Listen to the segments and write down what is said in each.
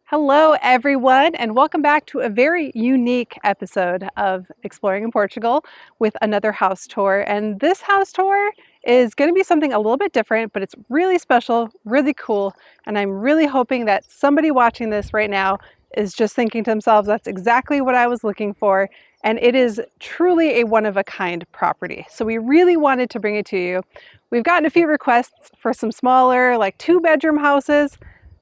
Hello everyone, and welcome back to a very unique episode of Exploring in Portugal with another house tour. And this house tour is going to be something a little bit different, but it's really special, really cool, and I'm really hoping that somebody watching this right now is just thinking to themselves, that's exactly what I was looking for, and it is truly a one-of-a-kind property. So we really wanted to bring it to you. We've gotten a few requests for some smaller, like 2-bedroom houses.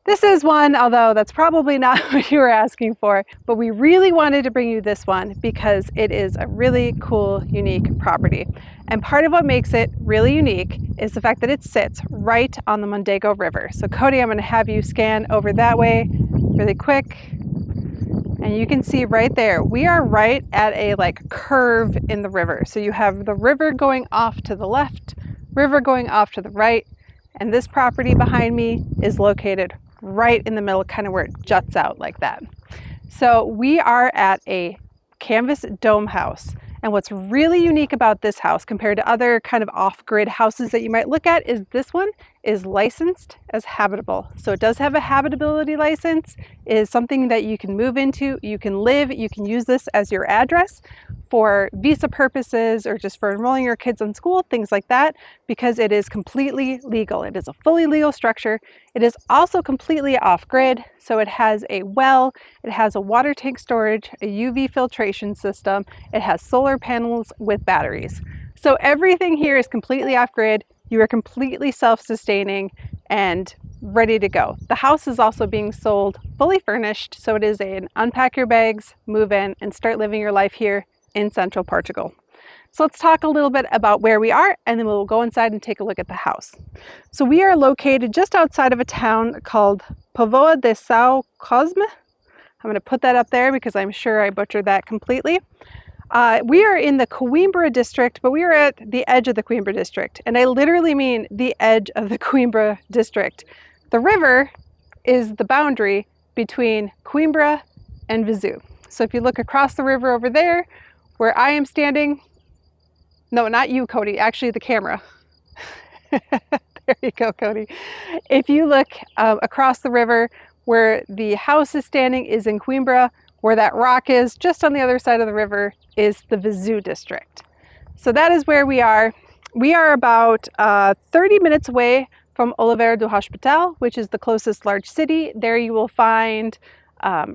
This is one, although that's probably not what you were asking for, but we really wanted to bring you this one because it is a really cool, unique property. And part of what makes it really unique is the fact that it sits right on the Mondego River. So Cody, I'm going to have you scan over that way really quick. And you can see right there, we are right at a curve in the river. So you have the river going off to the left, river going off to the right, and this property behind me is located right in the middle, kind of where it juts out like that. So we are at a canvas dome house. And what's really unique about this house compared to other kind of off-grid houses that you might look at is this one is licensed as habitable. So it does have a habitability license. It is something that you can move into, you can live, you can use this as your address for visa purposes or just for enrolling your kids in school, things like that, because it is completely legal. It is a fully legal structure. It is also completely off-grid. So it has a well, it has a water tank storage, a UV filtration system, it has solar panels with batteries. So everything here is completely off-grid. You are completely self-sustaining and ready to go. The house is also being sold fully furnished. So it is an unpack your bags, move in, and start living your life here in central Portugal. So let's talk a little bit about where we are, and then we'll go inside and take a look at the house. So we are located just outside of a town called Póvoa de São Cosme. I'm going to put that up there because I'm sure I butchered that completely. We are in the Coimbra district, but we are at the edge of the Coimbra district, and I literally mean the edge of the Coimbra district. The river is the boundary between Coimbra and Viseu. So if you look across the river over there, where I am standing, no, not you, Cody, actually the camera. There you go, Cody. If you look across the river, where the house is standing is in Coimbra, where that rock is just on the other side of the river is the Viseu district. So that is where we are. We are about 30 minutes away from Oliveira do Hospital, which is the closest large city. There you will find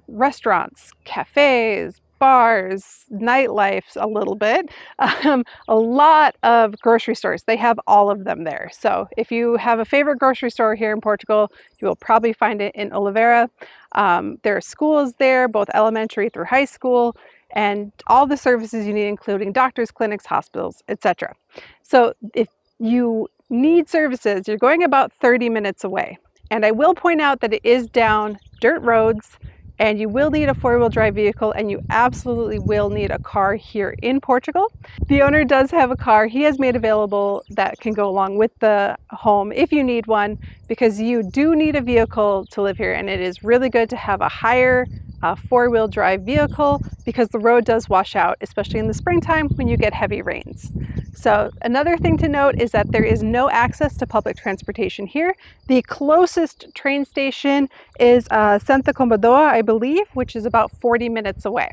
restaurants, cafes, bars, nightlife a little bit, a lot of grocery stores. They have all of them there. So if you have a favorite grocery store here in Portugal, you will probably find it in Oliveira. There are schools there, both elementary through high school, and all the services you need, including doctors, clinics, hospitals, etc. So if you need services, you're going about 30 minutes away. And I will point out that it is down dirt roads, and you will need a 4-wheel drive vehicle, and you absolutely will need a car here in Portugal. The owner does have a car he has made available that can go along with the home if you need one, because you do need a vehicle to live here, and it is really good to have a higher 4-wheel drive vehicle because the road does wash out, especially in the springtime when you get heavy rains. So another thing to note is that there is no access to public transportation here. The closest train station is Santa Combadoa, I believe, which is about 40 minutes away.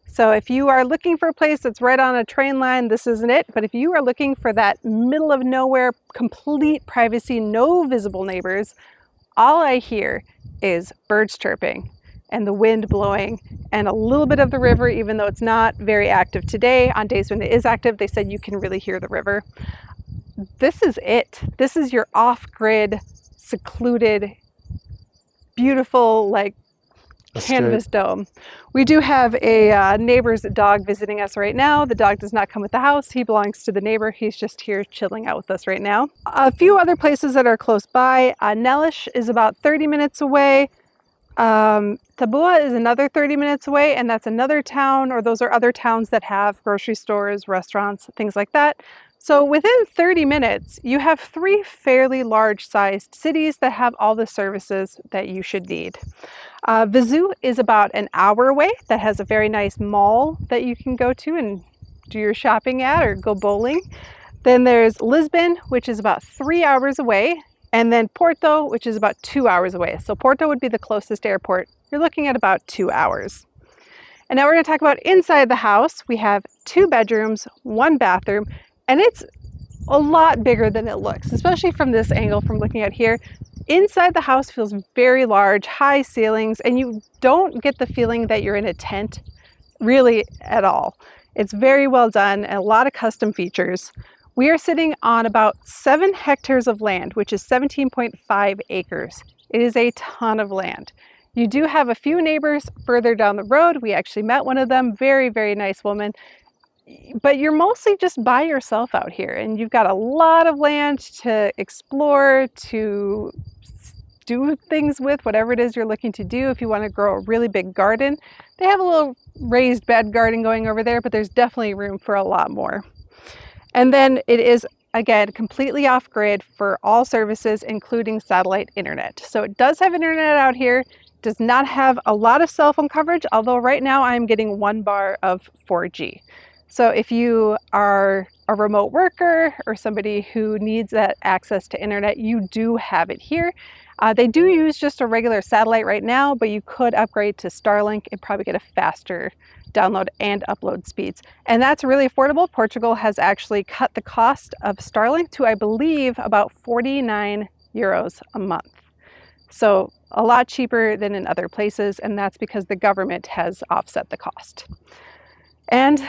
So if you are looking for a place that's right on a train line, this isn't it. But if you are looking for that middle of nowhere, complete privacy, no visible neighbors, all I hear is birds chirping and the wind blowing and a little bit of the river, even though it's not very active today. On days when it is active, they said you can really hear the river. This is it. This is your off-grid, secluded, beautiful, canvas dome. We do have a neighbor's dog visiting us right now. The dog does not come with the house. He belongs to the neighbor. He's just here chilling out with us right now. A few other places that are close by. Nelas is about 30 minutes away. Tabua is another 30 minutes away, and that's another town, or those are other towns that have grocery stores, restaurants, things like that. So within 30 minutes, you have 3 fairly large-sized cities that have all the services that you should need. Viseu is about an hour away. That has a very nice mall that you can go to and do your shopping at or go bowling. Then there's Lisbon, which is about 3 hours away. And then Porto, which is about 2 hours away. So Porto would be the closest airport. You're looking at about 2 hours. And now we're going to talk about inside the house. We have 2 bedrooms, 1 bathroom, and it's a lot bigger than it looks, especially from this angle from looking at here. Inside the house feels very large, high ceilings, and you don't get the feeling that you're in a tent really at all. It's very well done and a lot of custom features. We are sitting on about 7 hectares of land, which is 17.5 acres. It is a ton of land. You do have a few neighbors further down the road. We actually met one of them, very, very nice woman. But you're mostly just by yourself out here, and you've got a lot of land to explore, to do things with, whatever it is you're looking to do. If you want to grow a really big garden, they have a little raised bed garden going over there, but there's definitely room for a lot more. And then it is, again, completely off grid for all services, including satellite internet. So it does have internet out here, does not have a lot of cell phone coverage, although right now I'm getting 1 bar of 4G. So if you are a remote worker or somebody who needs that access to internet, you do have it here. They do use just a regular satellite right now, but you could upgrade to Starlink and probably get a faster download and upload speeds. And that's really affordable. Portugal has actually cut the cost of Starlink to, I believe, about 49 euros a month. So a lot cheaper than in other places, and that's because the government has offset the cost. And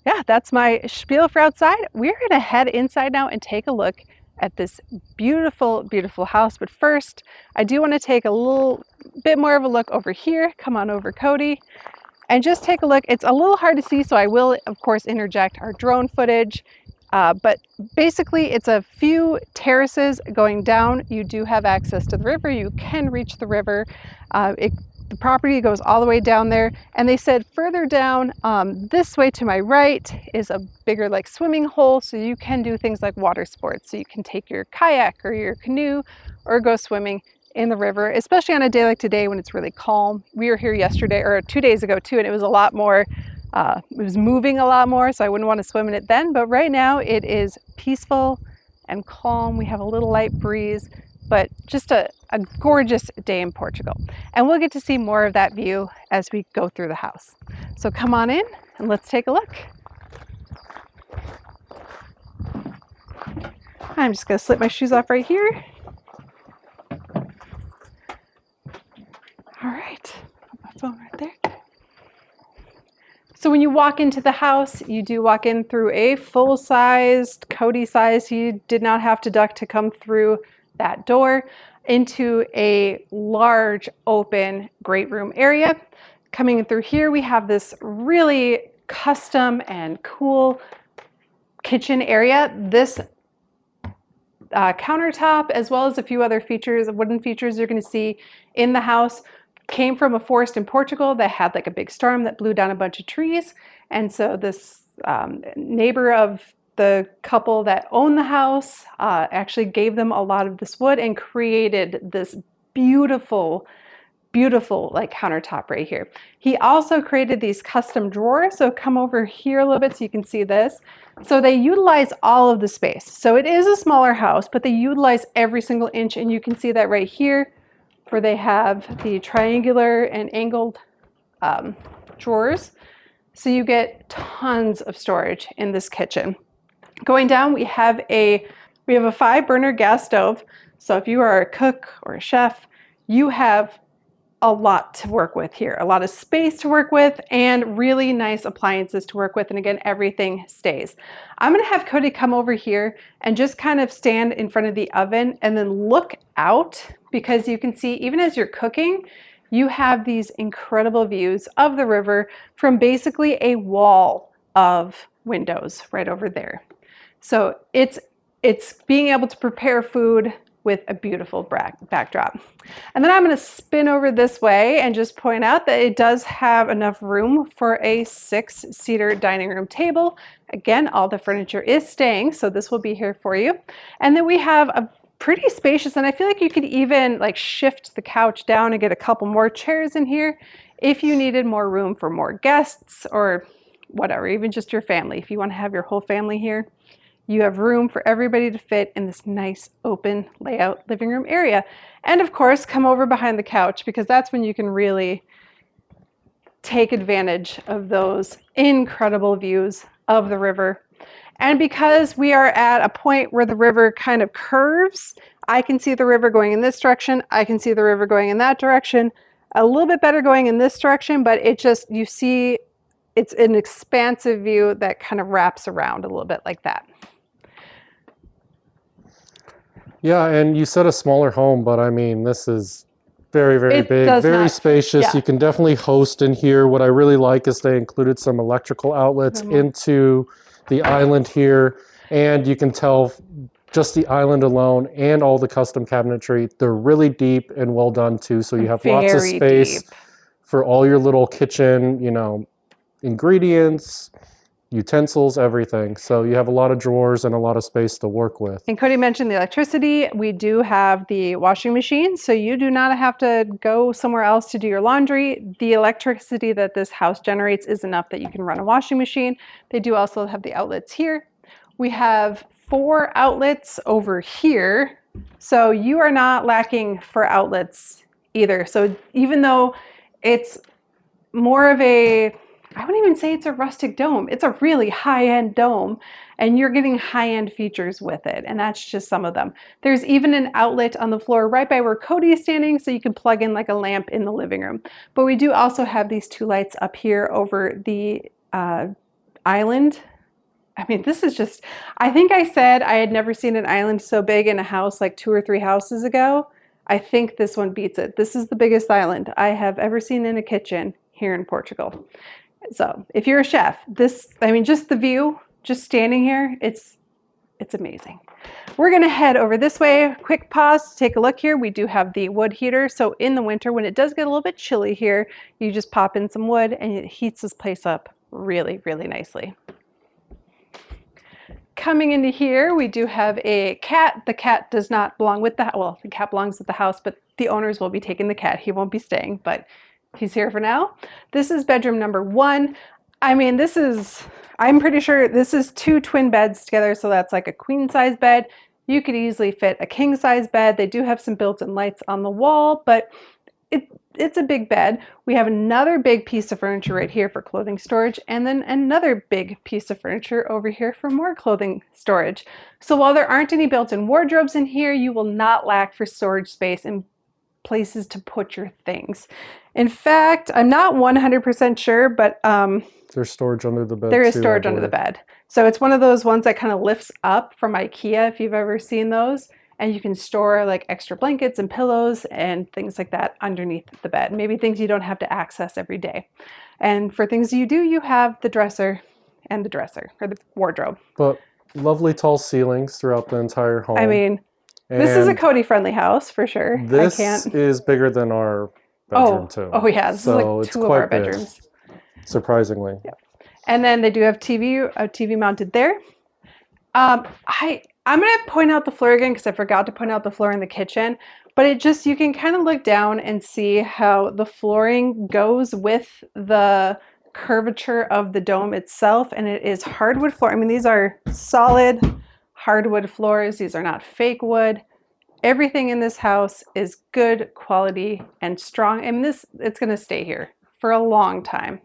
yeah, that's my spiel for outside. We're gonna head inside now and take a look at this beautiful, beautiful house. But first, I do wanna take a little bit more of a look over here. Come on over, Cody, and just take a look. It's a little hard to see, so I will, of course, interject our drone footage. But basically, it's a few terraces going down. You do have access to the river. You can reach the river. The property goes all the way down there, and they said further down this way to my right is a bigger like swimming hole, so you can do things like water sports. So you can take your kayak or your canoe or go swimming in the river, especially on a day like today when it's really calm. We were here yesterday or 2 days ago too, and it was a lot more, it was moving a lot more, so I wouldn't want to swim in it then. But right now it is peaceful and calm. We have a little light breeze, but just a gorgeous day in Portugal. And we'll get to see more of that view as we go through the house. So come on in and let's take a look. I'm just gonna slip my shoes off right here. All right, put my phone right there. So when you walk into the house, you do walk in through a full-sized, Cody size. You did not have to duck to come through that door into a large open great room area. Coming through here, we have this really custom and cool kitchen area. This countertop, as well as a few other features, wooden features you're going to see in the house, came from a forest in Portugal that had like a big storm that blew down a bunch of trees. And so this neighbor of the couple that owned the house actually gave them a lot of this wood and created this beautiful, beautiful like countertop right here. He also created these custom drawers. So come over here a little bit so you can see this. So they utilize all of the space. So it is a smaller house, but they utilize every single inch, and you can see that right here where they have the triangular and angled drawers. So you get tons of storage in this kitchen. Going down, we have a 5-burner gas stove. So if you are a cook or a chef, you have a lot to work with here, a lot of space to work with, and really nice appliances to work with. And again, everything stays. I'm gonna have Cody come over here and just kind of stand in front of the oven and then look out, because you can see even as you're cooking, you have these incredible views of the river from basically a wall of windows right over there. So it's being able to prepare food with a beautiful backdrop. And then I'm going to spin over this way and just point out that it does have enough room for a 6-seater dining room table. Again, all the furniture is staying, so this will be here for you. And then we have a pretty spacious, and I feel like you could even like shift the couch down and get a couple more chairs in here if you needed more room for more guests or whatever, even just your family. If you want to have your whole family here, You have room for everybody to fit in this nice open layout living room area. And of course, come over behind the couch because that's when you can really take advantage of those incredible views of the river. And because we are at a point where the river kind of curves, I can see the river going in this direction. I can see the river going in that direction. A little bit better going in this direction, but it just, you see, it's an expansive view that kind of wraps around a little bit like that. Yeah, and you said a smaller home, but I mean, this is very, very big, very spacious. You can definitely host in here. What I really like is they included some electrical outlets into the island here, and you can tell just the island alone and all the custom cabinetry, they're really deep and well done too. So you have lots of space for all your little kitchen, you know, ingredients, utensils, everything. So you have a lot of drawers and a lot of space to work with. And Cody mentioned the electricity. We do have the washing machine, so you do not have to go somewhere else to do your laundry. The electricity that this house generates is enough that you can run a washing machine. They do also have the outlets here. We have 4 outlets over here, so you are not lacking for outlets either. So even though it's more of a, I wouldn't even say it's a rustic dome. It's a really high-end dome, and you're getting high-end features with it, and that's just some of them. There's even an outlet on the floor right by where Cody is standing, so you can plug in like a lamp in the living room. But we do also have these 2 lights up here over the island. I mean, this is just, I think I said I had never seen an island so big in a house like 2 or 3 houses ago. I think this one beats it. This is the biggest island I have ever seen in a kitchen here in Portugal. So if you're a chef, this, I mean, just the view, just standing here, it's amazing. We're gonna head over this way. Quick pause to take a look here. We do have the wood heater. So in the winter, when it does get a little bit chilly here, you just pop in some wood and it heats this place up really, really nicely. Coming into here, we do have a cat. The cat does not belong with the, well, the cat belongs with the house, but the owners will be taking the cat. He won't be staying, but he's here for now. This is bedroom number 1. I mean, this is, I'm pretty sure this is 2 twin beds together, so that's like a queen size bed. You could easily fit a king size bed. They do have some built-in lights on the wall, but it's a big bed. We have another big piece of furniture right here for clothing storage, and then another big piece of furniture over here for more clothing storage. So while there aren't any built-in wardrobes in here, you will not lack for storage space and places to put your things. In fact, I'm not 100% sure, but there's storage under the bed. There is storage under the bed. So it's one of those ones that kind of lifts up from IKEA, if you've ever seen those, and you can store like extra blankets and pillows and things like that underneath the bed. Maybe things you don't have to access every day. And for things you do, you have the dresser and the dresser, or the wardrobe. But lovely tall ceilings throughout the entire home. I mean, this is a Cody-friendly house for sure. This is bigger than our bedroom too. Oh yeah, this is like 2 of our bedrooms. Big, surprisingly. Yep. And then they do have a TV mounted there. I'm going to point out the floor again because I forgot to point out the floor in the kitchen, but it just, you can kind of look down and see how the flooring goes with the curvature of the dome itself, and it is hardwood floor. I mean, these are solid hardwood floors. These are not fake wood. Everything in this house is good quality and strong. I mean, it's going to stay here for a long time.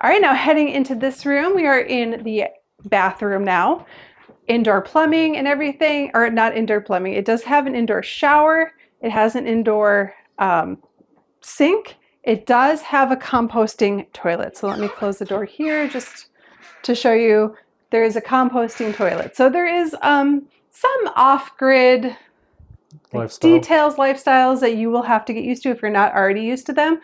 All right, now heading into this room, we are in the bathroom now. Indoor plumbing and everything, or not indoor plumbing. It does have an indoor shower. It has an indoor sink. It does have a composting toilet. So let me close the door here just to show you there is a composting toilet. So there is some off-grid lifestyles that you will have to get used to if you're not already used to them.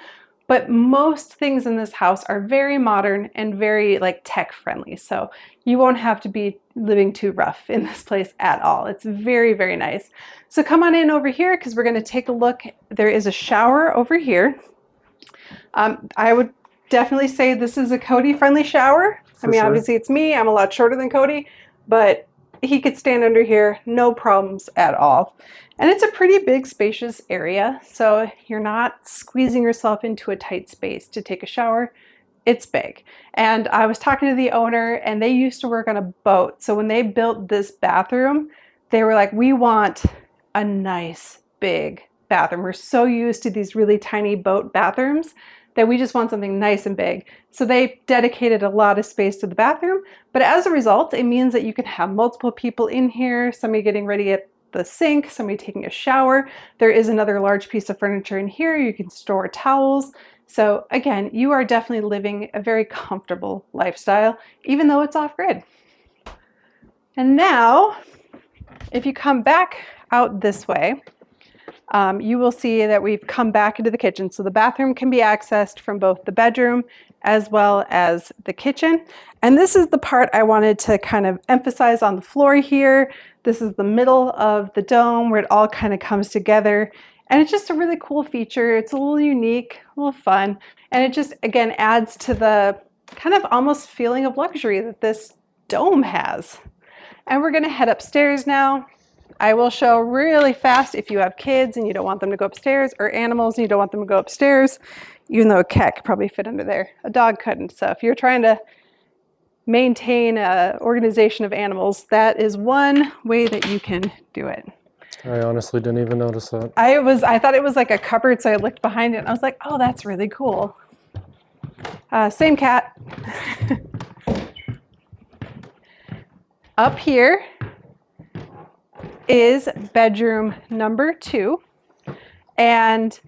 But most things in this house are very modern and very like tech friendly. So you won't have to be living too rough in this place at all. It's very, very nice. So come on in over here because we're going to take a look. There is a shower over here. I would definitely say this is a Cody friendly shower. I mean, obviously it's me. I'm a lot shorter than Cody, but he could stand under here, no problems at all. And it's a pretty big, spacious area, so you're not squeezing yourself into a tight space to take a shower. It's big. And I was talking to the owner, and they used to work on a boat. So when they built this bathroom, they were like, we want a nice big bathroom. We're so used to these really tiny boat bathrooms that we just want something nice and big. So they dedicated a lot of space to the bathroom. But as a result, it means that you can have multiple people in here, somebody getting ready at the sink, somebody taking a shower. There is another large piece of furniture in here. You can store towels. So again, you are definitely living a very comfortable lifestyle, even though it's off-grid. And now, if you come back out this way, you will see that we've come back into the kitchen. So the bathroom can be accessed from both the bedroom as well as the kitchen. And this is the part I wanted to kind of emphasize on the floor here. This is the middle of the dome where it all kind of comes together. And it's just a really cool feature. It's a little unique, a little fun. And it just, again, adds to the kind of almost feeling of luxury that this dome has. And we're gonna head upstairs now. I will show really fast if you have kids and you don't want them to go upstairs, or animals and you don't want them to go upstairs, even though a cat could probably fit under there. A dog couldn't. So if you're trying to maintain an organization of animals, that is one way that you can do it. I honestly didn't even notice that. I thought it was like a cupboard, so I looked behind it and I was like, oh, that's really cool. Same cat. Up here is bedroom number 2, and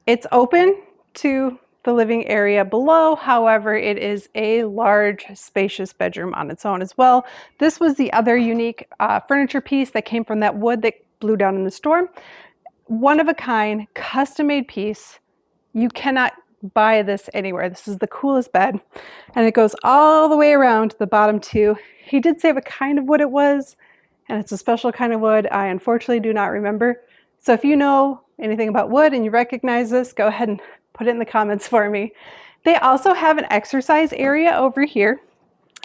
it's open to the living area below. However, it is a large, spacious bedroom on its own as well. This was the other unique furniture piece that came from that wood that blew down in the storm. One of a kind, custom-made piece. You cannot buy this anywhere. This is the coolest bed, and it goes all the way around to the bottom too. He did say what kind of wood it was, and it's a special kind of wood. I unfortunately do not remember. So if you know anything about wood and you recognize this, go ahead and put it in the comments for me. They also have an exercise area over here.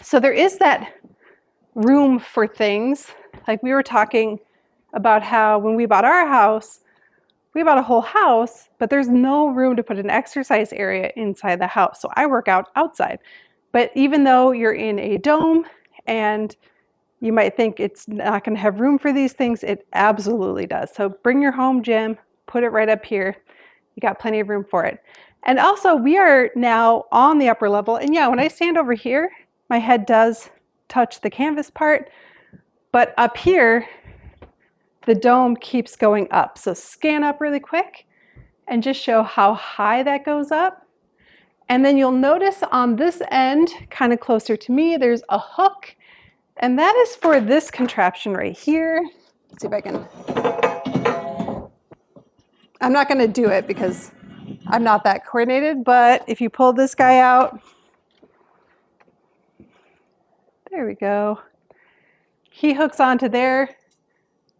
So there is that room for things. Like we were talking about how when we bought our house, we bought a whole house, but there's no room to put an exercise area inside the house. So I work out outside. But even though you're in a dome and you might think it's not going to have room for these things, it absolutely does. So bring your home gym, put it right up here. You got plenty of room for it. And also we are now on the upper level. And yeah, when I stand over here, my head does touch the canvas part, but up here, the dome keeps going up. So scan up really quick and just show how high that goes up. And then you'll notice on this end, kind of closer to me, there's a hook. And that is for this contraption right here. Let's see if I can. I'm not going to do it because I'm not that coordinated, but if you pull this guy out, there we go. He hooks onto there,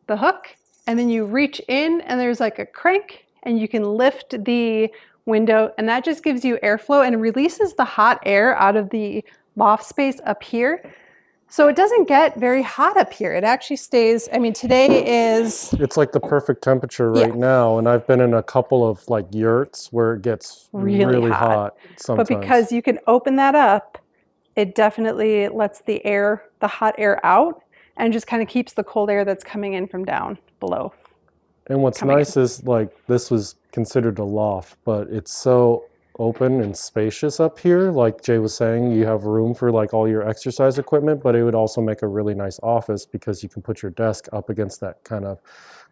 the hook, and then you reach in and there's like a crank and you can lift the window, and that just gives you airflow and releases the hot air out of the loft space up here. So it doesn't get very hot up here. It actually stays, I mean, today is... It's like the perfect temperature right now. And I've been in a couple of like yurts where it gets really hot sometimes. But because you can open that up, it definitely lets the air, the hot air out, and just kind of keeps the cold air that's coming in from down below. And what's nice is like this was considered a loft, but it's so open and spacious up here. Like Jay was saying, you have room for like all your exercise equipment, but it would also make a really nice office because you can put your desk up against that kind of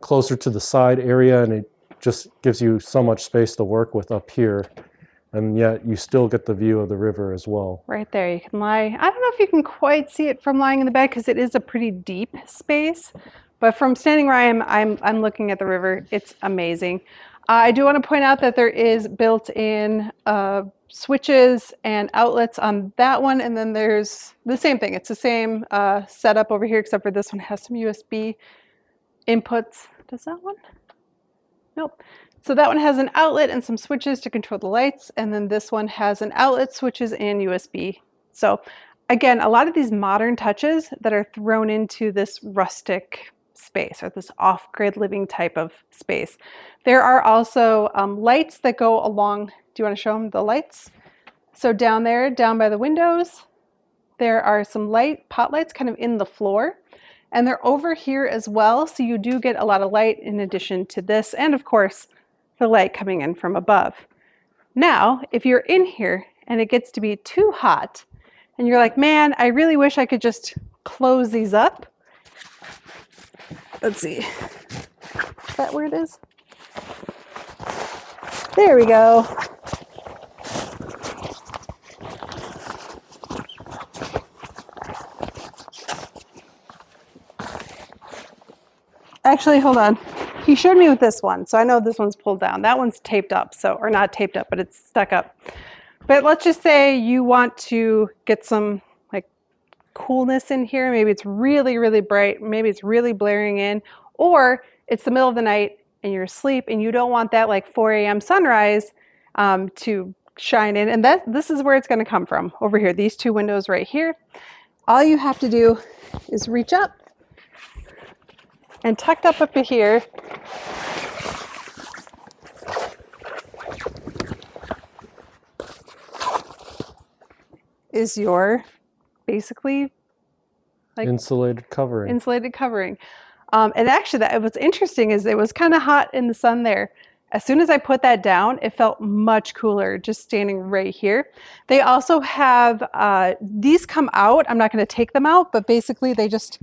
closer to the side area, and it just gives you so much space to work with up here. And yet you still get the view of the river as well. Right there, you can lie. I don't know if you can quite see it from lying in the bed because it is a pretty deep space, but from standing where I'm looking at the river, it's amazing. I do want to point out that there is built-in switches and outlets on that one, and then there's the same thing. It's the same setup over here, except for this one has some USB inputs. Does that one? Nope. So that one has an outlet and some switches to control the lights, and then this one has an outlet, switches, and USB. So again, a lot of these modern touches that are thrown into this rustic space or this off-grid living type of space. There are also lights that go along. Do you want to show them the lights? So down there, down by the windows, there are some pot lights kind of in the floor, and they're over here as well. So you do get a lot of light in addition to this, and of course, the light coming in from above. Now, if you're in here and it gets to be too hot, and you're like, man, I really wish I could just close these up. Let's see. Is that where it is? There we go. Actually, hold on. He showed me with this one, so I know this one's pulled down. That one's taped up, or not taped up, but it's stuck up. But let's just say you want to get some like coolness in here. Maybe it's really, really bright. Maybe it's really blaring in, or it's the middle of the night and you're asleep and you don't want that like 4 a.m. sunrise to shine in. And this is where it's going to come from, over here. These two windows right here. All you have to do is reach up, and tucked up here is your basically like insulated covering. Insulated covering. And actually, what's interesting is it was kind of hot in the sun there. As soon as I put that down, it felt much cooler just standing right here. They also have, these come out. I'm not going to take them out, but basically they just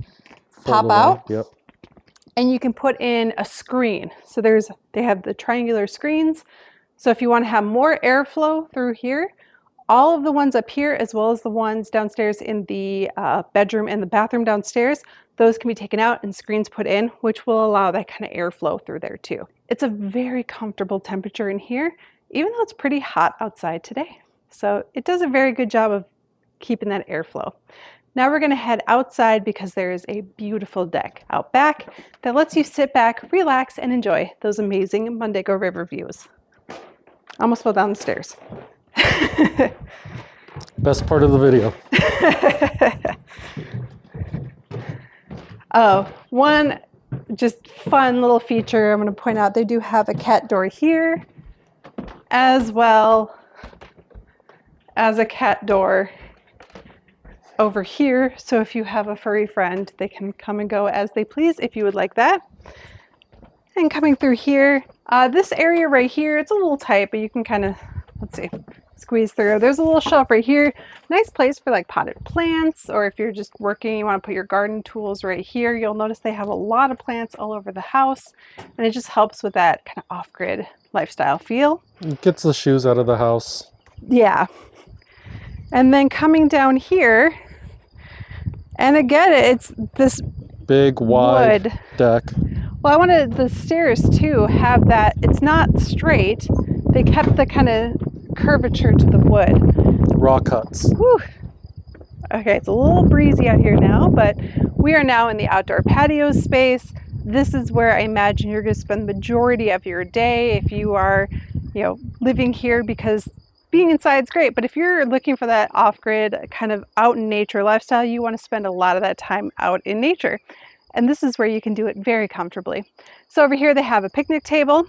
pop out. Yep. And you can put in a screen. So they have the triangular screens. So if you want to have more airflow through here, all of the ones up here, as well as the ones downstairs in the bedroom and the bathroom downstairs, those can be taken out and screens put in, which will allow that kind of airflow through there too. It's a very comfortable temperature in here, even though it's pretty hot outside today. So it does a very good job of keeping that airflow. Now we're going to head outside because there is a beautiful deck out back that lets you sit back, relax, and enjoy those amazing Mondego River views. Almost fell down the stairs. Best part of the video. Oh, one just fun little feature I'm going to point out, they do have a cat door here, as well as a cat door over here. So if you have a furry friend, they can come and go as they please if you would like that. And coming through here, this area right here, it's a little tight, but you can kind of, let's see, squeeze through. There's a little shelf right here. Nice place for like potted plants, or if you're just working, you want to put your garden tools right here. You'll notice they have a lot of plants all over the house, and it just helps with that kind of off-grid lifestyle feel. It gets the shoes out of the house. Yeah. And then coming down here, and again, it's this big wide wood deck. Well, I wanted the stairs too have that, it's not straight. They kept the kind of curvature to the wood. Raw cuts. Whew. Okay, it's a little breezy out here now, but we are now in the outdoor patio space. This is where I imagine you're going to spend the majority of your day if you are, living here, because being inside is great, but if you're looking for that off-grid kind of out in nature lifestyle, you want to spend a lot of that time out in nature. And this is where you can do it very comfortably. So over here they have a picnic table,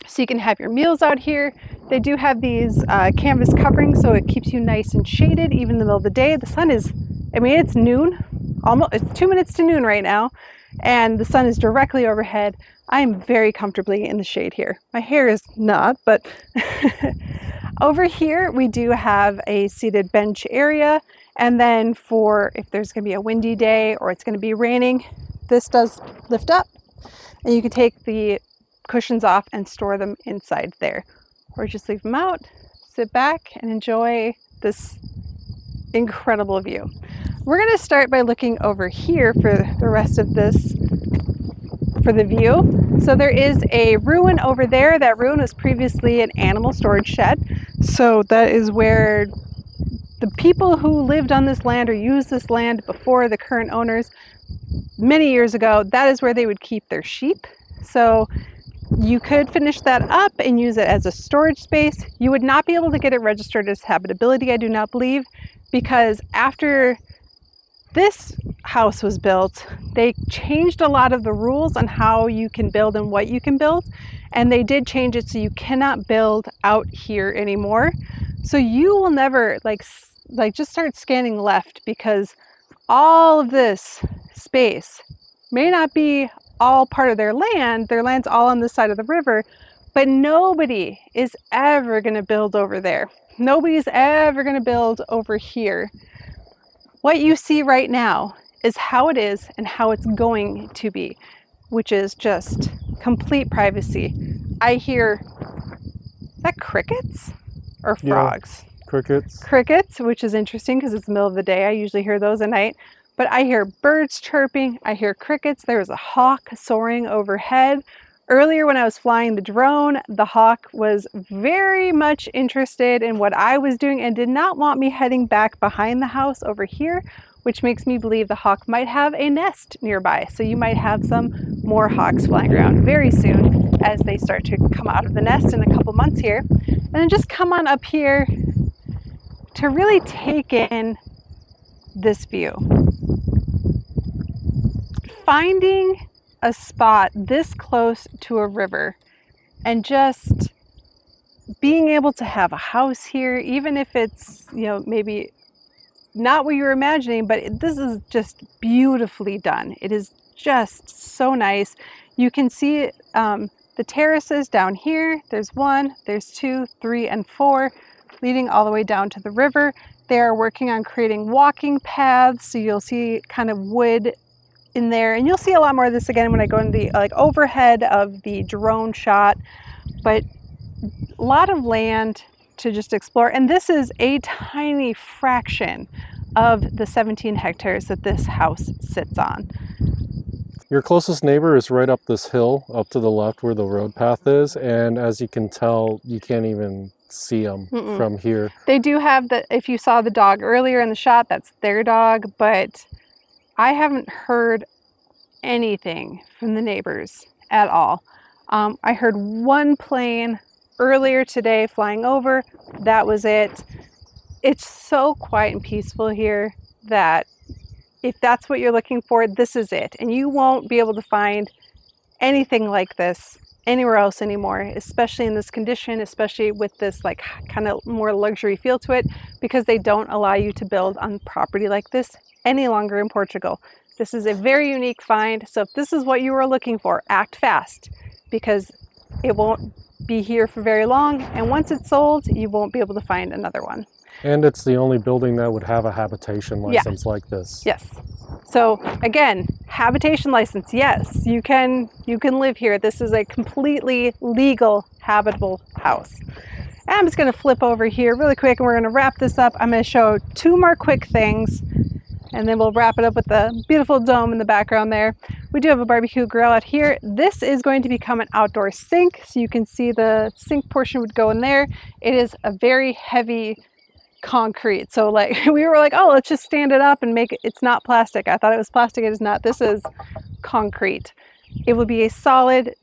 so you can have your meals out here. They do have these canvas coverings, so it keeps you nice and shaded even in the middle of the day. The sun is, it's noon, it's 2 minutes to noon right now, and the sun is directly overhead. I am very comfortably in the shade here. My hair is not, but over here we do have a seated bench area, and then for if there's going to be a windy day or it's going to be raining, this does lift up, and you can take the cushions off and store them inside there, or just leave them out, sit back and enjoy this incredible view. We're going to start by looking over here for the rest of this, for the view. So there is a ruin over there. That ruin was previously an animal storage shed. So that is where the people who lived on this land or used this land before the current owners many years ago, that is where they would keep their sheep. So you could finish that up and use it as a storage space. You would not be able to get it registered as habitability, I do not believe, because after this house was built, they changed a lot of the rules on how you can build and what you can build, and they did change it so you cannot build out here anymore. So you will never like just start scanning left, because all of this space may not be all part of their land. Their land's all on this side of the river, but nobody is ever going to build over there. Nobody's ever going to build over here. What you see right now is how it is and how it's going to be, which is just complete privacy. I hear, is that crickets or frogs? Yeah, crickets. Crickets, which is interesting because it's the middle of the day. I usually hear those at night. But I hear birds chirping, I hear crickets. There was a hawk soaring overhead. Earlier when I was flying the drone, the hawk was very much interested in what I was doing and did not want me heading back behind the house over here, which makes me believe the hawk might have a nest nearby. So you might have some more hawks flying around very soon as they start to come out of the nest in a couple months here. And then just come on up here to really take in this view. Finding a spot this close to a river and just being able to have a house here, even if it's, you know, maybe not what you were imagining, but this is just beautifully done. It is just so nice. You can see the terraces down here. There's 1, there's 2, 3, and 4 leading all the way down to the river. They are working on creating walking paths, so you'll see kind of wood in there, and you'll see a lot more of this again when I go into the overhead of the drone shot. But a lot of land to just explore, and this is a tiny fraction of the 17 hectares that this house sits on. Your closest neighbor is right up this hill up to the left where the road path is, and as you can tell, you can't even see them from here. They do have the, if you saw the dog earlier in the shot, that's their dog, but I haven't heard anything from the neighbors at all. I heard one plane earlier today flying over. That was it. It's so quiet and peaceful here that if that's what you're looking for, this is it. And you won't be able to find anything like this anywhere else anymore, especially in this condition, especially with this like kind of more luxury feel to it, because they don't allow you to build on property like this any longer in Portugal. This is a very unique find. So if this is what you were looking for, act fast, because it won't be here for very long. And once it's sold, you won't be able to find another one. And it's the only building that would have a habitation license like this. Yes. So again, habitation license, yes, you can live here. This is a completely legal, habitable house. And I'm just going to flip over here really quick and we're going to wrap this up. I'm going to show 2 more quick things and then we'll wrap it up with the beautiful dome in the background there. We do have a barbecue grill out here. This is going to become an outdoor sink, so you can see the sink portion would go in there. It is a very heavy concrete, so like we were like, oh, let's just stand it up and make it. It's not plastic. I thought it was plastic. It is not. This is concrete. It will be a solid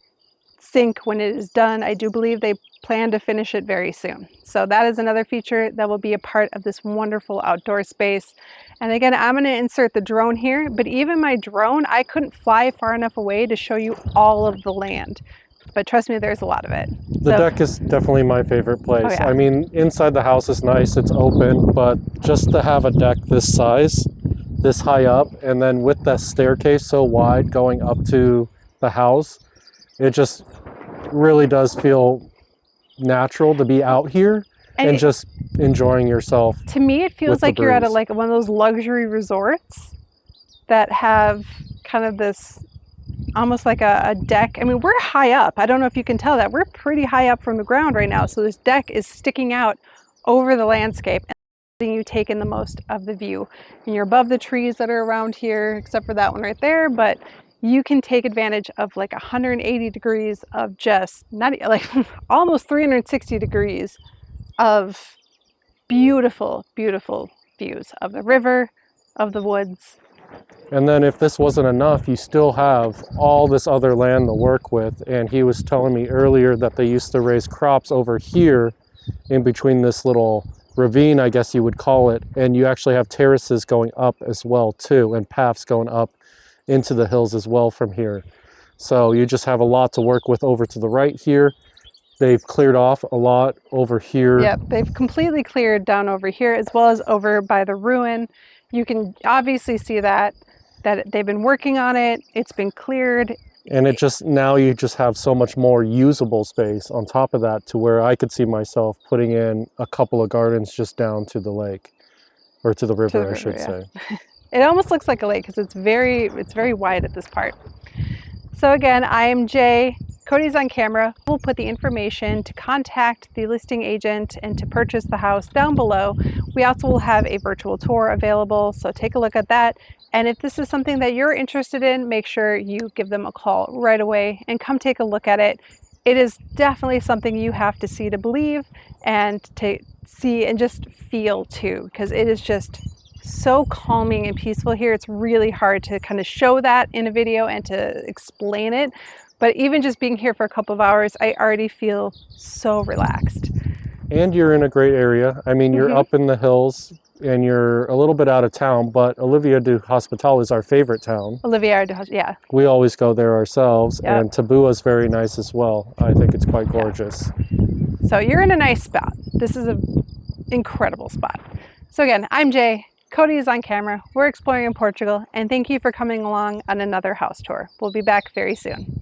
sink when it is done. I do believe they plan to finish it very soon. So that is another feature that will be a part of this wonderful outdoor space. And again, I'm going to insert the drone here, but even my drone, I couldn't fly far enough away to show you all of the land. But trust me, there's a lot of it. The deck is definitely my favorite place. Oh, yeah. I mean, inside the house is nice, it's open, but just to have a deck this size, this high up, and then with that staircase so wide going up to the house, it just really does feel natural to be out here and just enjoying yourself. To me, it feels like you're at one of those luxury resorts that have kind of this almost like a deck. I mean, we're high up. I don't know if you can tell that. We're pretty high up from the ground right now. So this deck is sticking out over the landscape and letting you take in the most of the view. And you're above the trees that are around here, except for that one right there. But you can take advantage of like 180 degrees of just, not like almost 360 degrees of beautiful, beautiful views of the river, of the woods. And then if this wasn't enough, you still have all this other land to work with. And he was telling me earlier that they used to raise crops over here in between this little ravine, I guess you would call it. And you actually have terraces going up as well too, and paths going up into the hills as well from here. So you just have a lot to work with over to the right here. They've cleared off a lot over here. Yep, they've completely cleared down over here as well as over by the ruin. You can obviously see that they've been working on it. It's been cleared. And it just, now you just have so much more usable space on top of that, to where I could see myself putting in a couple of gardens just down to the lake, or to the river, I should say. It almost looks like a lake because it's very wide at this part. So again, I'm Jay. Cody's on camera. We'll put the information to contact the listing agent and to purchase the house down below. We also will have a virtual tour available, so take a look at that. And if this is something that you're interested in, make sure you give them a call right away and come take a look at it. It is definitely something you have to see to believe, and to see and just feel too, because it is just so calming and peaceful here. It's really hard to kind of show that in a video and to explain it. But even just being here for a couple of hours, I already feel so relaxed. And you're in a great area. I mean, you're up in the hills and you're a little bit out of town, but Olivia du Hospital is our favorite town. Olivia du Hospital, yeah. We always go there ourselves. Yep. And Tabua is very nice as well. I think it's quite gorgeous. Yeah. So you're in a nice spot. This is an incredible spot. So again, I'm Jay. Cody is on camera. We're exploring in Portugal, and thank you for coming along on another house tour. We'll be back very soon.